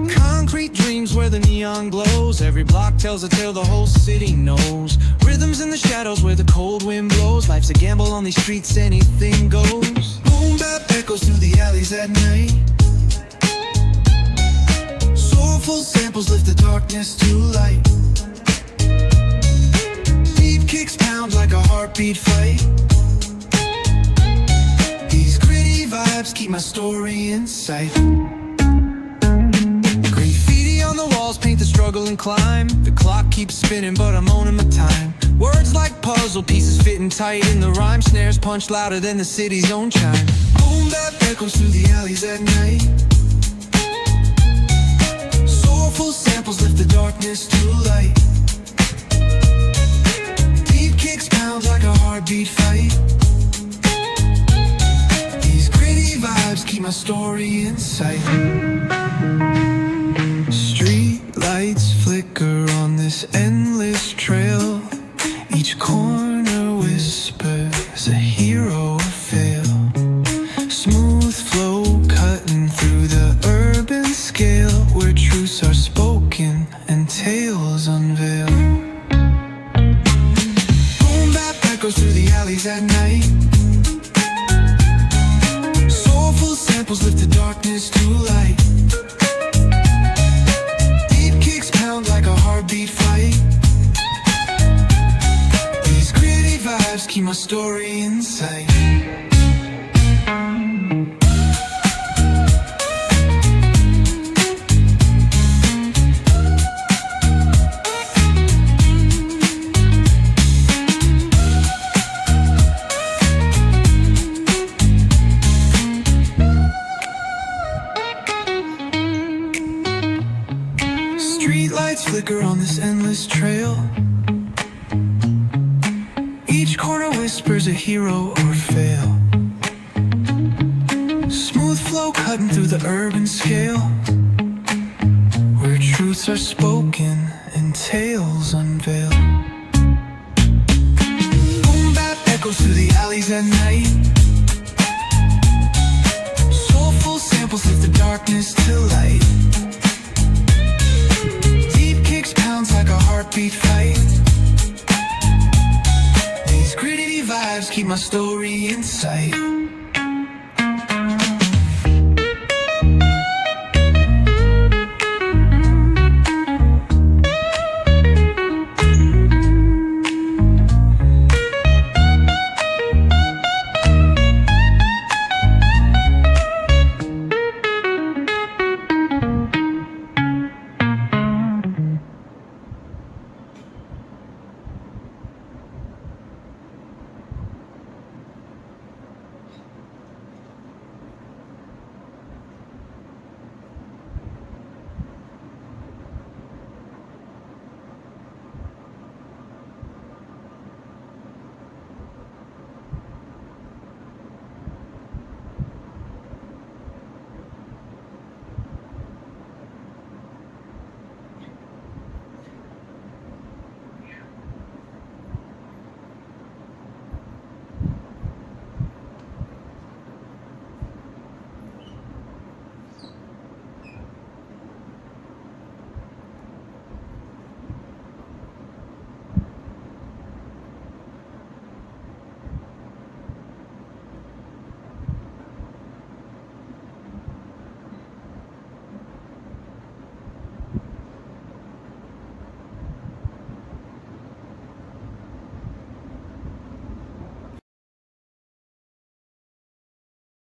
Concrete dreams where the neon glows. Every block tells a tale the whole city knows. Rhythms in the shadows where the cold wind blows. Life's a gamble on these streets, anything goes. Boom bap echoes through the alleys at night. Soulful samples lift the darkness to light. Deep kicks pound like a heartbeat fight. These gritty vibes keep my story in sight. Graffiti on the walls paint the struggle and climb. The clock keeps spinning but I'm owning my time. Words like puzzle pieces fitting tight in the rhyme. Snares punch louder than the city's own chime. Boom bap echoes through the alleys at night. Soulful samples lift the darkness to light. Deep kicks pound like a heartbeat fight. These gritty vibes keep my story in sight. Street lights flicker on this endless trail. Each corner whispers a hero fail. Smooth flow cutting through the urban scale, where truths are spoken and tales unveil. Boom bap echoes through the alleys at night. Soulful samples lift the darkness to light. Deep kicks pound like a heartbeat fight. These gritty vibes keep my story in sight. Streetlights flicker on this endless trail. Each corner whispers a hero or fail. Smooth flow cutting through the urban scale, where truths are spoken and tales unveil. Boom bap echoes through the alleys at night. Soulful samples lift the darkness to light. Deep kicks pounds like a heartbeat fight. These gritty vibes keep my story in sight.